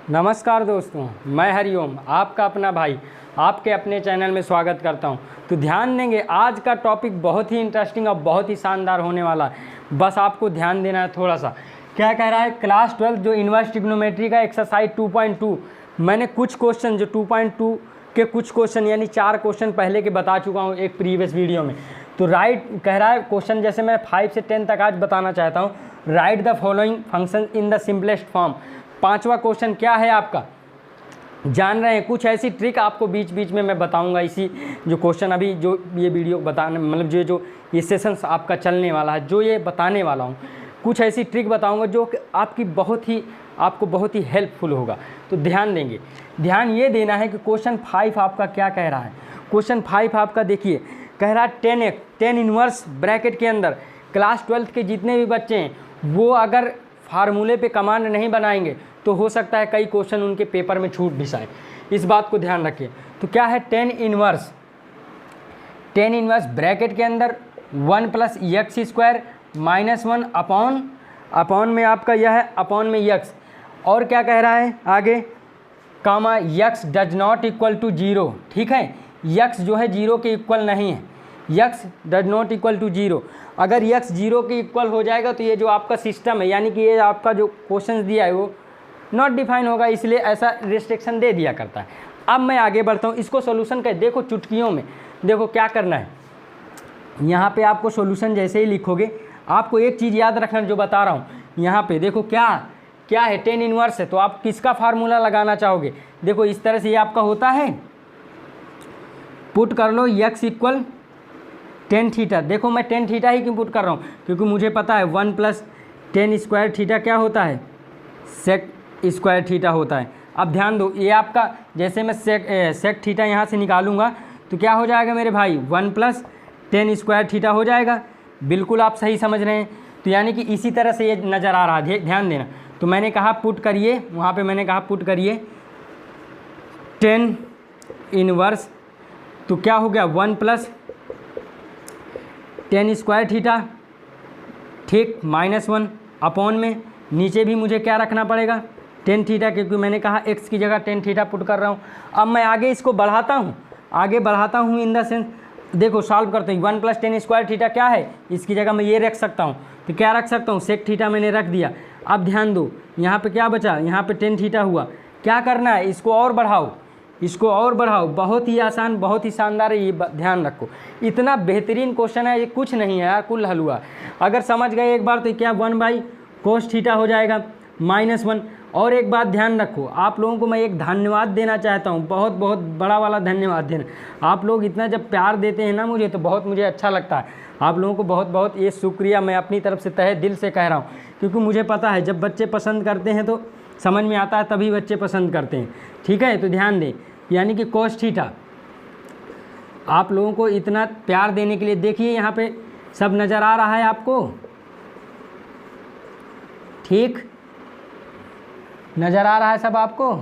नमस्कार दोस्तों, मैं हरिओम आपका अपना भाई आपके अपने चैनल में स्वागत करता हूं। तो ध्यान देंगे, आज का टॉपिक बहुत ही इंटरेस्टिंग और बहुत ही शानदार होने वाला है। बस आपको ध्यान देना है थोड़ा सा। क्या कह रहा है, क्लास 12 जो इन्वर्स ट्रिग्नोमेट्री का एक्सरसाइज 2.2, मैंने कुछ क्वेश्चन जो 2.2 के कुछ क्वेश्चन यानी 4 क्वेश्चन पहले के बता चुका हूँ एक प्रीवियस वीडियो में। तो राइट कह रहा है क्वेश्चन, जैसे मैं 5 से 10 तक आज बताना चाहता हूँ। Write the following function in the simplest form. 5वां क्वेश्चन क्या है आपका, जान रहे हैं। कुछ ऐसी ट्रिक आपको बीच बीच में मैं बताऊंगा। इसी जो क्वेश्चन अभी जो ये वीडियो बताने मतलब जो ये सेशंस आपका चलने वाला है, जो ये बताने वाला हूँ, कुछ ऐसी ट्रिक बताऊंगा जो कि आपको बहुत ही हेल्पफुल होगा। तो ध्यान देंगे, ध्यान ये देना है कि क्वेश्चन 5 आपका क्या कह रहा है। क्वेश्चन 5 आपका देखिए, कह रहा है 10 इनवर्स ब्रैकेट के अंदर क्लास 12 के जितने भी बच्चे हैं वो अगर फार्मूले पे कमांड नहीं बनाएंगे तो हो सकता है कई क्वेश्चन उनके पेपर में छूट भी जाए। इस बात को ध्यान रखिए। तो क्या है 10 इनवर्स ब्रैकेट के अंदर 1 + x² -1 अपॉन में आपका यह है अपॉन में x, और क्या कह रहा है आगे, comma x does not equal to 0। ठीक है, x जो है 0 के इक्वल नहीं है, x does not equal to 0। अगर x 0 के इक्वल हो जाएगा तो ये जो आपका सिस्टम है, यानी कि ये आपका जो क्वेश्चन दिया है वो नॉट डिफाइन होगा, इसलिए ऐसा रिस्ट्रिक्शन दे दिया करता है। अब मैं आगे बढ़ता हूँ, इसको सोल्यूशन कर देखो चुटकियों में। देखो क्या करना है, यहाँ पे आपको सोल्यूशन जैसे ही लिखोगे आपको एक चीज़ याद रखना जो बता रहा हूँ। यहाँ पे देखो क्या है, 10 इनवर्स है तो आप किसका फार्मूला लगाना चाहोगे। देखो इस तरह से ये आपका होता है, पुट कर लो x = tan थीटा। देखो मैं tan थीटा ही क्यों पुट कर रहा हूँ, क्योंकि मुझे पता है 1 + tan² थीटा क्या होता है, sec² थीटा होता है। अब ध्यान दो, ये आपका जैसे मैं sec थीटा यहाँ से निकालूंगा तो क्या हो जाएगा मेरे भाई, 1 + tan² थीटा हो जाएगा। बिल्कुल आप सही समझ रहे हैं। तो यानी कि इसी तरह से ये नज़र आ रहा है, ध्यान देना। तो मैंने कहा पुट करिए, वहाँ पे मैंने कहा पुट करिए 10 इनवर्स, तो क्या हो गया 1 + tan² थीटा, ठीक, -1 अपॉन में नीचे भी मुझे क्या रखना पड़ेगा, tan थीटा, क्योंकि मैंने कहा x की जगह tan थीटा पुट कर रहा हूँ। अब मैं आगे इसको बढ़ाता हूँ इन द सेंस, देखो सॉल्व करते हैं। 1 + tan² थीटा क्या है, इसकी जगह मैं ये रख सकता हूँ। तो क्या रख सकता हूँ, sec थीटा मैंने रख दिया। अब ध्यान दो, यहाँ पे क्या बचा, यहाँ पे tan थीटा हुआ। क्या करना है, इसको और बढ़ाओ। बहुत ही आसान, बहुत ही शानदार है, ये ध्यान रखो। इतना बेहतरीन क्वेश्चन है, ये कुछ नहीं है यार, कुल हलवा। अगर समझ गए एक बार तो क्या 1/cos थीटा हो जाएगा -1। और एक बात ध्यान रखो, आप लोगों को मैं एक धन्यवाद देना चाहता हूँ, बहुत बहुत बड़ा वाला धन्यवाद देना। आप लोग इतना जब प्यार देते हैं ना मुझे, तो बहुत मुझे अच्छा लगता है। आप लोगों को बहुत बहुत ये शुक्रिया मैं अपनी तरफ से तहे दिल से कह रहा हूँ, क्योंकि मुझे पता है जब बच्चे पसंद करते हैं तो समझ में आता है, तभी बच्चे पसंद करते हैं। ठीक है, तो ध्यान दें, यानी कि cos थीटा। आप लोगों को इतना प्यार देने के लिए, देखिए यहाँ पे सब नज़र आ रहा है आपको, ठीक नज़र आ रहा है सब आपको।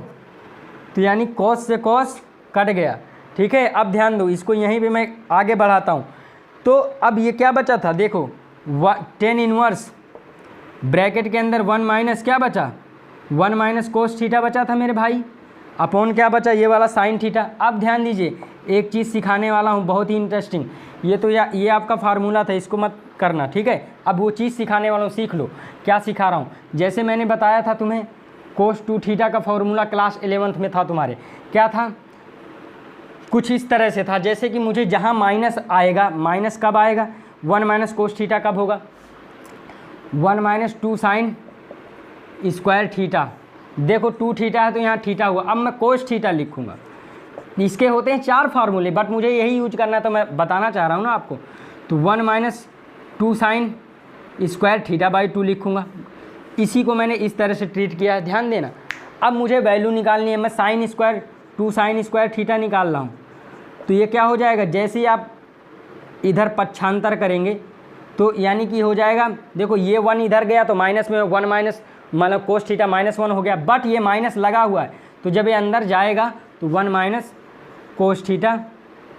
तो यानी cos से cos कट गया। ठीक है, अब ध्यान दो, इसको यहीं पे मैं आगे बढ़ाता हूँ। तो अब ये क्या बचा था, देखो 10 इनवर्स ब्रैकेट के अंदर 1 क्या बचा, 1 - cos थीटा बचा था मेरे भाई, अपॉन क्या बचा, ये वाला sin थीटा। अब ध्यान दीजिए, एक चीज़ सिखाने वाला हूँ बहुत ही इंटरेस्टिंग। ये आपका फार्मूला था, इसको मत करना, ठीक है। अब वो चीज़ सिखाने वाला हूँ, सीख लो। क्या सिखा रहा हूँ, जैसे मैंने बताया था तुम्हें cos 2 थीटा का फॉर्मूला क्लास 11th में था तुम्हारे, क्या था, कुछ इस तरह से था, जैसे कि मुझे जहाँ माइनस आएगा, माइनस कब आएगा, 1 - cos थीटा कब होगा, 1 - 2 sin² थीटा। देखो 2 थीटा है तो यहाँ थीटा हुआ। अब मैं cos थीटा लिखूँगा। इसके होते हैं 4 फार्मूले, बट मुझे यही यूज करना है तो मैं बताना चाह रहा हूँ ना आपको। तो 1 - 2 sin² थीटा/2 लिखूँगा। इसी को मैंने इस तरह से ट्रीट किया है, ध्यान देना। अब मुझे वैल्यू निकालनी है, मैं sin² 2 sin² थीटा निकाल रहा हूँ। तो ये क्या हो जाएगा, जैसे ही आप इधर पक्षांतर करेंगे तो यानी कि हो जाएगा, देखो ये 1 इधर गया तो माइनस में 1 मतलब cos थीटा -1 हो गया, बट ये माइनस लगा हुआ है, तो जब ये अंदर जाएगा तो 1 - cos थीटा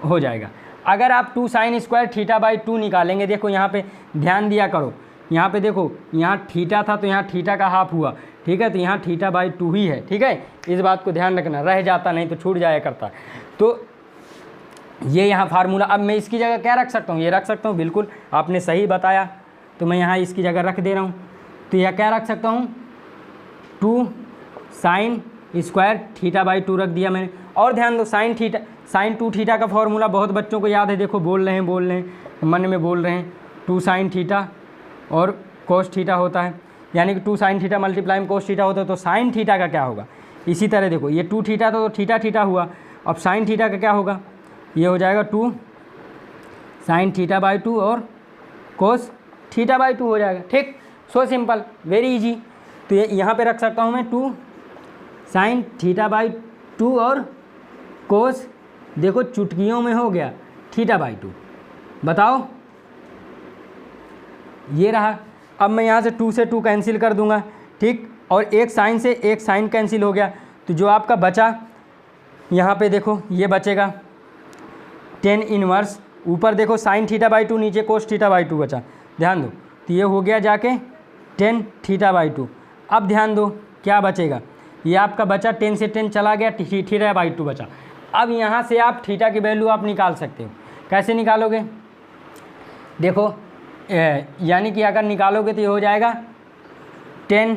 हो जाएगा। अगर आप 2 sin² थीटा/2 निकालेंगे, देखो यहाँ पे ध्यान दिया करो, यहाँ पे देखो, यहाँ थीटा था तो यहाँ थीटा का हाफ हुआ, ठीक है, तो यहाँ θ/2 ही है, ठीक है, इस बात को ध्यान रखना, रह जाता नहीं तो छूट जाया करता। तो ये यहाँ फार्मूला, अब मैं इसकी जगह क्या रख सकता हूँ, ये रख सकता हूँ, बिल्कुल आपने सही बताया, तो मैं यहाँ इसकी जगह रख दे रहा हूँ। तो यह क्या रख सकता हूँ, 2 sin² θ/2 रख दिया मैंने। और ध्यान दो, sin 2θ का फॉर्मूला बहुत बच्चों को याद है, देखो बोल रहे हैं, मन में बोल रहे हैं, 2 sin θ और cos θ होता है, यानी कि 2 sin θ मल्टीप्लाई में cos θ होता है, तो sin θ का क्या होगा, इसी तरह देखो ये 2θ तो θ हुआ, अब sin θ का क्या होगा, ये हो जाएगा 2 sin θ/2 और cos θ/2 हो जाएगा, ठीक, सो सिंपल, वेरी इजी। तो ये यहाँ पे रख सकता हूँ मैं 2 sin θ/2 और cos, देखो चुटकियों में हो गया θ/2, बताओ, ये रहा। अब मैं यहाँ से 2 से 2 कैंसिल कर दूंगा, ठीक, और एक साइन से एक साइन कैंसिल हो गया, तो जो आपका बचा यहाँ पे देखो ये बचेगा tan इनवर्स, ऊपर देखो sin θ/2, नीचे cos θ/2 बचा, ध्यान दो, तो ये हो गया जाके tan θ/2। अब ध्यान दो क्या बचेगा, ये आपका बचा 10 से 10 चला गया, θ/2 बचा। अब यहाँ से आप थीटा की वैल्यू आप निकाल सकते हो, कैसे निकालोगे, देखो यानी कि अगर निकालोगे तो ये हो जाएगा tan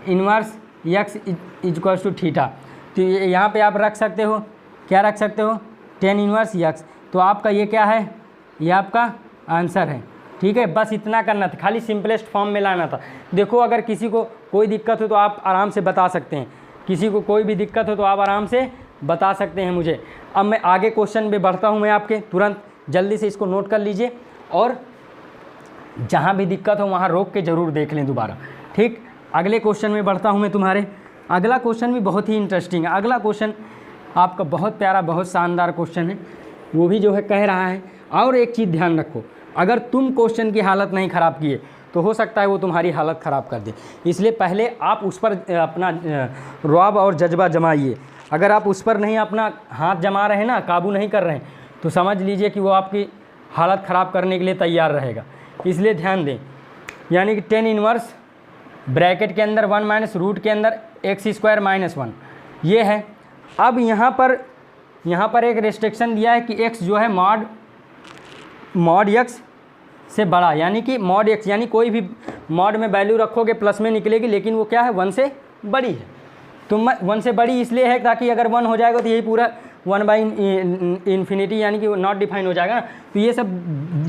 inverse x equals to theta, तो यहाँ पे आप रख सकते हो, क्या रख सकते हो, tan इनवर्स x, तो आपका ये क्या है, ये आपका आंसर है, ठीक है, बस इतना करना था, खाली सिंपलेस्ट फॉर्म में लाना था। देखो अगर किसी को कोई दिक्कत हो तो आप आराम से बता सकते हैं, किसी को कोई भी दिक्कत हो तो आप आराम से बता सकते हैं मुझे। अब मैं आगे क्वेश्चन में बढ़ता हूँ, मैं आपके तुरंत जल्दी से इसको नोट कर लीजिए, और जहाँ भी दिक्कत हो वहाँ रोक के ज़रूर देख लें दोबारा, ठीक। अगले क्वेश्चन में बढ़ता हूँ मैं तुम्हारे, अगला क्वेश्चन भी बहुत ही इंटरेस्टिंग है, अगला क्वेश्चन आपका बहुत प्यारा, बहुत शानदार क्वेश्चन है, वो भी जो है कह रहा है, और एक चीज़ ध्यान रखो, अगर तुम क्वेश्चन की हालत नहीं ख़राब किए तो हो सकता है वो तुम्हारी हालत ख़राब कर दे, इसलिए पहले आप उस पर अपना रौब और जज्बा जमाइए। अगर आप उस पर नहीं अपना हाथ जमा रहे हैं ना, काबू नहीं कर रहे हैं, तो समझ लीजिए कि वो आपकी हालत ख़राब करने के लिए तैयार रहेगा, इसलिए ध्यान दें। यानी कि tan इनवर्स ब्रैकेट के अंदर 1 माइनस रूट के अंदर x² - 1 ये है। अब यहाँ पर एक रेस्ट्रिक्शन दिया है कि x जो है मॉड x से बड़ा, यानी कि मॉड x, यानी कोई भी मॉड में वैल्यू रखोगे प्लस में निकलेगी, लेकिन वो क्या है 1 से बड़ी है, तो 1 से बड़ी इसलिए है ताकि अगर 1 हो जाएगा तो यही पूरा 1/∞ यानी कि वो नॉट डिफाइन हो जाएगा ना, तो ये सब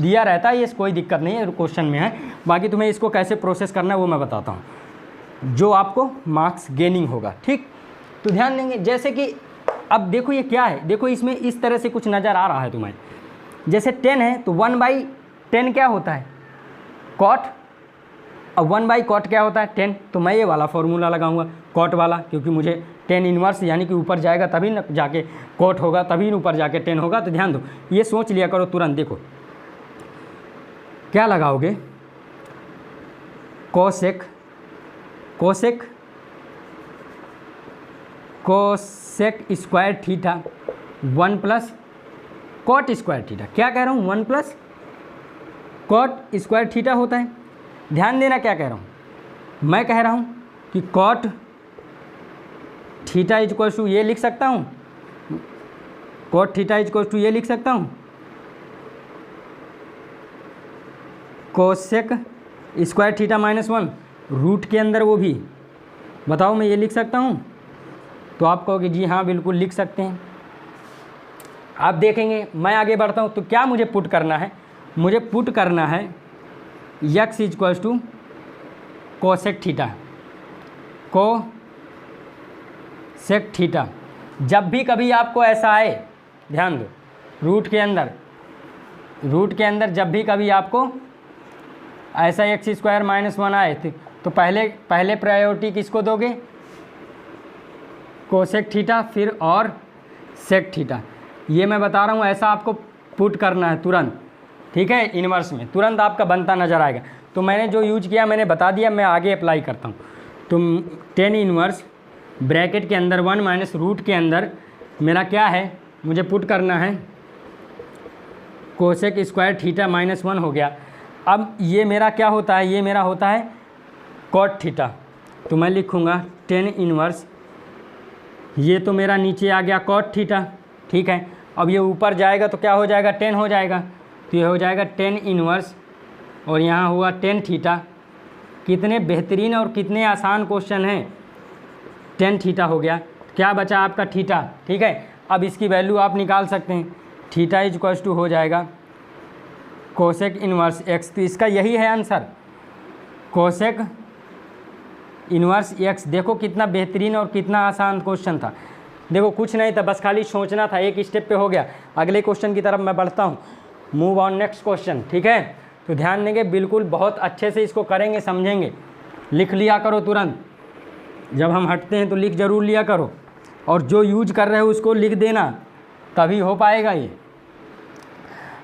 दिया रहता है, ये कोई दिक्कत नहीं है, क्वेश्चन में है। बाकी तुम्हें इसको कैसे प्रोसेस करना है वो मैं बताता हूँ, जो आपको मार्क्स गेनिंग होगा, ठीक। तो ध्यान देंगे, जैसे कि अब देखो ये क्या है, देखो इसमें इस तरह से कुछ नज़र आ रहा है तुम्हें, जैसे 10 है तो 1/10 क्या होता है, कॉट, अब 1/कॉट क्या होता है 10, तो मैं ये वाला फॉर्मूला लगाऊंगा कॉट वाला, क्योंकि मुझे tan इनवर्स यानी कि ऊपर जाएगा तभी न जाके कॉट होगा, तभी ऊपर जाके 10 होगा। तो ध्यान दो, ये सोच लिया करो तुरंत, देखो क्या लगाओगे, cosec square theta 1 plus cot square theta, क्या कह रहा हूँ 1 प्लस कॉट स्क्वायर थीटा होता है। ध्यान देना क्या कह रहा हूँ, मैं कह रहा हूँ कि कॉट थीटा इक्वल टू ये लिख सकता हूँ, कॉट थीटा इक्वल टू ये लिख सकता हूँ, कोसेक स्क्वायर थीटा -1 रूट के अंदर, वो भी बताओ मैं ये लिख सकता हूँ, तो आप कहोगे जी हाँ बिल्कुल लिख सकते हैं। आप देखेंगे मैं आगे बढ़ता हूँ, तो क्या मुझे पुट करना है, मुझे पुट करना है x equals to cosec theta. जब भी कभी आपको ऐसा आए, ध्यान दो, रूट के अंदर जब भी कभी आपको ऐसा x² -1 आए तो पहले प्रायोरिटी किसको दोगे, कोसेक थीटा, फिर और सेक थीटा। ये मैं बता रहा हूँ, ऐसा आपको पुट करना है तुरंत, ठीक है, इनवर्स में तुरंत आपका बनता नज़र आएगा। तो मैंने जो यूज किया मैंने बता दिया, मैं आगे अप्लाई करता हूँ। तो tan इनवर्स ब्रैकेट के अंदर 1 माइनस रूट के अंदर मेरा क्या है, मुझे पुट करना है कोसेक स्क्वायर थीटा -1 हो गया। अब ये मेरा क्या होता है, ये मेरा होता है कॉट थीटा, तो मैं लिखूँगा टेन इनवर्स, ये तो मेरा नीचे आ गया कॉट थीटा, ठीक है। अब ये ऊपर जाएगा तो क्या हो जाएगा, टेन हो जाएगा, तो ये हो जाएगा टेन इनवर्स और यहाँ हुआ टेन थीटा। कितने बेहतरीन और कितने आसान क्वेश्चन हैं। टेन थीटा हो गया, क्या बचा आपका थीटा, ठीक है। अब इसकी वैल्यू आप निकाल सकते हैं, थीटा इज इक्वल टू हो जाएगा कोसेक इनवर्स एक्स, तो इसका यही है आंसर, कोसेक इनवर्स एक्स। देखो कितना बेहतरीन और कितना आसान क्वेश्चन था। देखो कुछ नहीं था, बस खाली सोचना था, एक स्टेप पे हो गया। अगले क्वेश्चन की तरफ मैं बढ़ता हूँ, मूव ऑन नेक्स्ट क्वेश्चन, ठीक है। तो ध्यान देंगे बिल्कुल, बहुत अच्छे से इसको करेंगे, समझेंगे। लिख लिया करो तुरंत, जब हम हटते हैं तो लिख ज़रूर लिया करो, और जो यूज कर रहे हो उसको लिख देना, तभी हो पाएगा ये।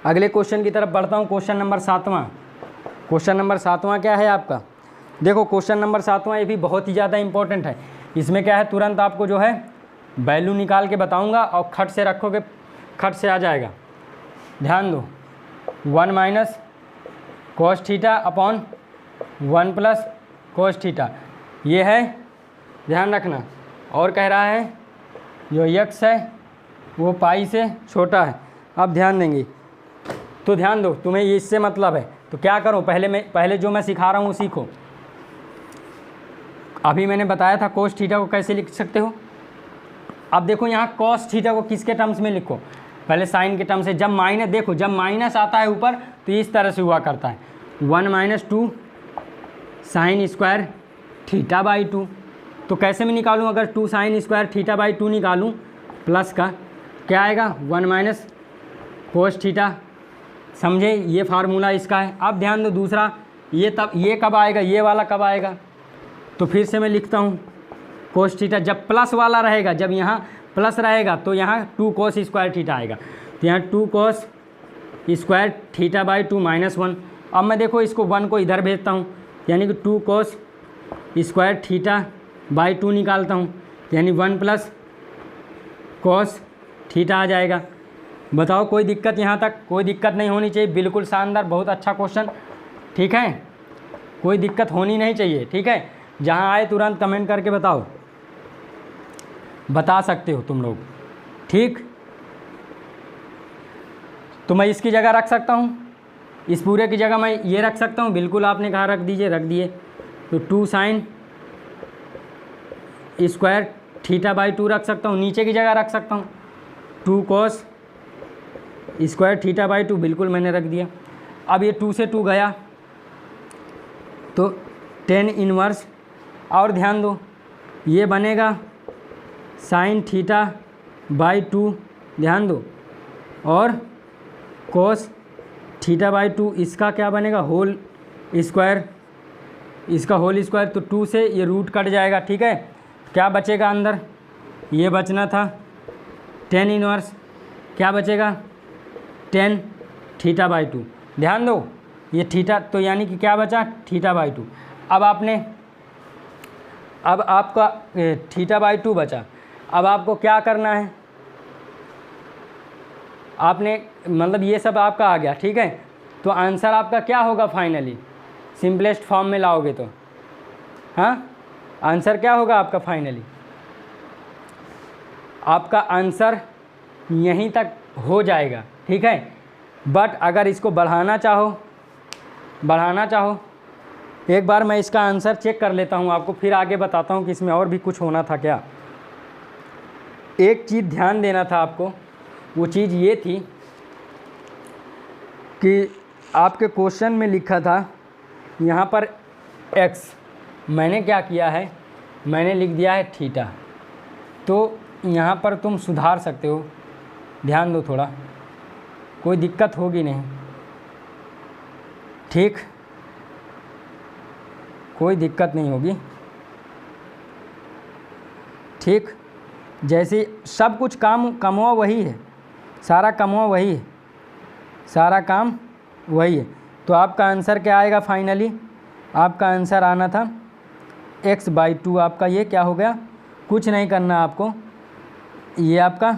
अगले क्वेश्चन की तरफ बढ़ता हूँ, क्वेश्चन नंबर 7वां। क्वेश्चन नंबर 7वां क्या है आपका, देखो क्वेश्चन नंबर 7वां ये भी बहुत ही ज़्यादा इंपॉर्टेंट है। इसमें क्या है, तुरंत आपको जो है वैल्यू निकाल के बताऊंगा और खट से रखोगे, खट से आ जाएगा। ध्यान दो, 1 minus cos theta upon 1 plus cos theta, ये है, ध्यान रखना। और कह रहा है जो यक्स है वो पाई से छोटा है। अब ध्यान देंगे, तो ध्यान दो, तुम्हें ये इससे मतलब है, तो क्या करो, पहले जो मैं सिखा रहा हूँ सीखो। अभी मैंने बताया था कोस थीटा को कैसे लिख सकते हो। अब देखो यहाँ कॉस थीटा को किसके टर्म्स में लिखो, पहले साइन के टर्म से। जब माइनस, देखो जब माइनस आता है ऊपर तो इस तरह से हुआ करता है, 1 minus 2 sine square theta by 2। तो कैसे मैं निकालूँ, अगर 2 साइन स्क्वायर थीटा बाई 2 निकालूँ प्लस का, क्या आएगा 1 माइनस कोस थीटा, समझे, ये फार्मूला इसका है। अब ध्यान दो दूसरा, ये कब आएगा, ये वाला कब आएगा, तो फिर से मैं लिखता हूँ कोस थीटा, जब प्लस वाला रहेगा, जब यहाँ प्लस रहेगा तो यहाँ 2 कोस स्क्वायर थीटा आएगा, तो यहाँ 2 cos square theta by 2 minus 1। अब मैं देखो इसको 1 को इधर भेजता हूँ, यानी कि 2 कोस स्क्वायर थीटा बाई 2 निकालता हूँ, यानी 1 प्लस कोस थीटा आ जाएगा। बताओ कोई दिक्कत, यहाँ तक कोई दिक्कत नहीं होनी चाहिए, बिल्कुल शानदार, बहुत अच्छा क्वेश्चन, ठीक है, कोई दिक्कत होनी नहीं चाहिए, ठीक है। जहाँ आए तुरंत कमेंट करके बताओ, बता सकते हो तुम लोग, ठीक। तो मैं इसकी जगह रख सकता हूँ, इस पूरे की जगह मैं ये रख सकता हूँ, बिल्कुल आपने कहा रख दीजिए, रख दिए। तो 2 साइन स्क्वायर थीटा बाई 2 रख सकता हूँ, नीचे की जगह रख सकता हूँ 2 कोस स्क्वायर थीटा बाई 2, बिल्कुल मैंने रख दिया। अब ये 2 से 2 गया तो 10 इनवर्स, और ध्यान दो ये बनेगा साइन थीटा बाई 2, ध्यान दो, और कोस थीटा बाई 2, इसका क्या बनेगा होल स्क्वायर, इसका होल स्क्वायर, तो 2 से ये रूट कट जाएगा, ठीक है। क्या बचेगा अंदर, ये बचना था 10 इनवर्स, क्या बचेगा 10 थीटा बाई 2। ध्यान दो ये थीटा, तो यानी कि क्या बचा थीटा बाई 2। अब आपका थीटा बाई 2 बचा। अब आपको क्या करना है, आपने मतलब ये सब आपका आ गया, ठीक है। तो आंसर आपका क्या होगा फाइनली, सिंपलेस्ट फॉर्म में लाओगे तो, हाँ, आंसर क्या होगा आपका फाइनली, आपका आंसर यहीं तक हो जाएगा, ठीक है। बट अगर इसको बढ़ाना चाहो, एक बार मैं इसका आंसर चेक कर लेता हूँ आपको, फिर आगे बताता हूँ कि इसमें और भी कुछ होना था क्या। एक चीज़ ध्यान देना था आपको, वो चीज़ ये थी कि आपके क्वेश्चन में लिखा था यहाँ पर x, मैंने क्या किया है, मैंने लिख दिया है थीटा। तो यहाँ पर तुम सुधार सकते हो, ध्यान दो थोड़ा, कोई दिक्कत होगी नहीं, ठीक, कोई दिक्कत नहीं होगी, ठीक। जैसे सब कुछ कमवा वही है, सारा कमवा वही है, सारा काम वही है। तो आपका आंसर क्या आएगा फाइनली, आपका आंसर आना था x बाई 2, आपका ये क्या हो गया, कुछ नहीं करना आपको, ये आपका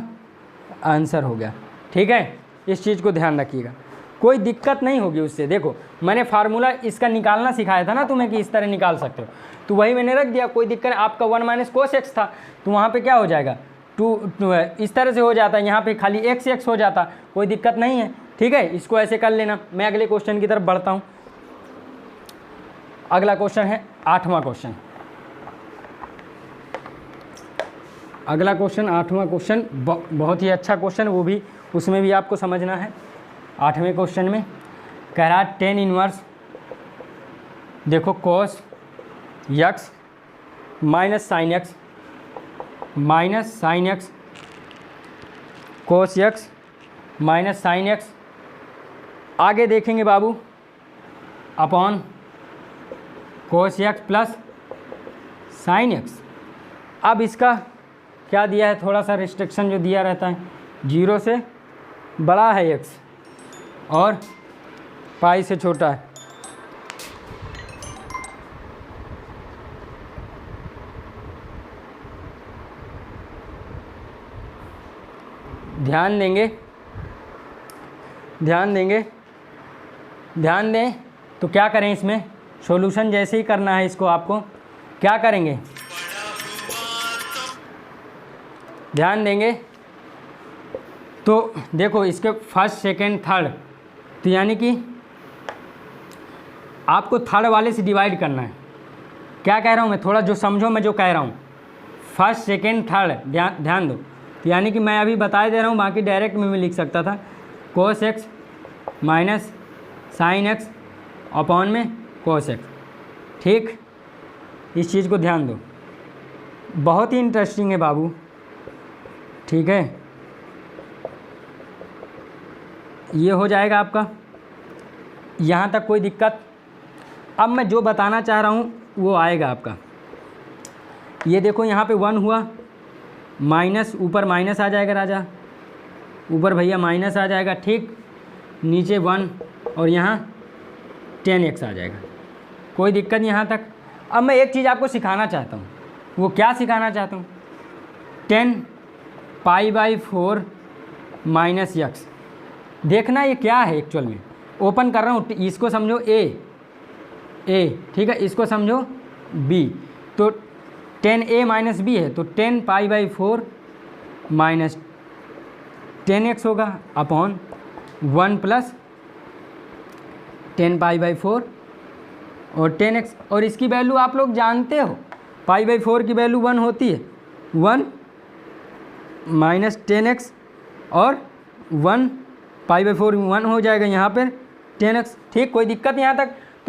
आंसर हो गया, ठीक है। इस चीज़ को ध्यान रखिएगा। कोई दिक्कत नहीं होगी उससे। देखो मैंने फार्मूला इसका निकालना सिखाया था ना तुम्हें कि इस तरह निकाल सकते हो, तो वही मैंने रख दिया, कोई दिक्कत नहीं। आपका 1 माइनस कोस एक्स था तो वहाँ पे क्या हो जाएगा 2 इस तरह से हो जाता है, यहाँ पे खाली एक्स एक्स हो जाता, कोई दिक्कत नहीं है। ठीक है, इसको ऐसे कर लेना। मैं अगले क्वेश्चन की तरफ बढ़ता हूँ। अगला क्वेश्चन है 8वां क्वेश्चन। अगला क्वेश्चन 8वां क्वेश्चन बहुत ही अच्छा क्वेश्चन, वो भी उसमें भी आपको समझना है। 8वें क्वेश्चन में कह रहा है टेन इनवर्स, देखो cos x minus sin x cos x minus sin x, आगे देखेंगे बाबू upon cos x plus sin x. अब इसका क्या दिया है, थोड़ा सा रिस्ट्रिक्शन जो दिया रहता है, 0 से बड़ा है एक्स और पाई से छोटा है। ध्यान दें तो क्या करें, इसमें सॉल्यूशन जैसे ही करना है इसको, आपको क्या करेंगे, ध्यान देंगे तो देखो इसके फर्स्ट सेकेंड थर्ड, तो यानी कि आपको थर्ड वाले से डिवाइड करना है। क्या कह रहा हूँ मैं, थोड़ा जो समझो मैं जो कह रहा हूँ, फर्स्ट सेकेंड थर्ड ध्यान दो। तो यानी कि मैं अभी बता दे रहा हूँ, बाकी डायरेक्ट में भी लिख सकता था, cos x minus sin x upon में कोस एक्स। ठीक, इस चीज़ को ध्यान दो, बहुत ही इंटरेस्टिंग है बाबू। ठीक है, ये हो जाएगा आपका, यहाँ तक कोई दिक्कत। अब मैं जो बताना चाह रहा हूँ वो आएगा आपका। ये देखो यहाँ पे 1 हुआ, माइनस ऊपर माइनस आ जाएगा राजा, ऊपर भैया माइनस आ जाएगा। ठीक, नीचे 1 और यहाँ 10x आ जाएगा, कोई दिक्कत नहीं यहाँ तक। अब मैं एक चीज़ आपको सिखाना चाहता हूँ, वो क्या सिखाना चाहता हूँ, 10 π/4 माइनस यक्स। देखना ये क्या है एक्चुअल में, ओपन कर रहा हूँ, इसको समझो ए, ठीक है, इसको समझो b, तो 10a माइनस बी है, तो 10 π/4 माइनस 10x होगा अपॉन 1 प्लस 10 π/4 और 10x, और इसकी वैल्यू आप लोग जानते हो, π/4 की वैल्यू 1 होती है, 1 माइनस 10x और 1 π/4 1 हो जाएगा यहाँ पर 10x। ठीक, कोई दिक्कत यहाँ तक।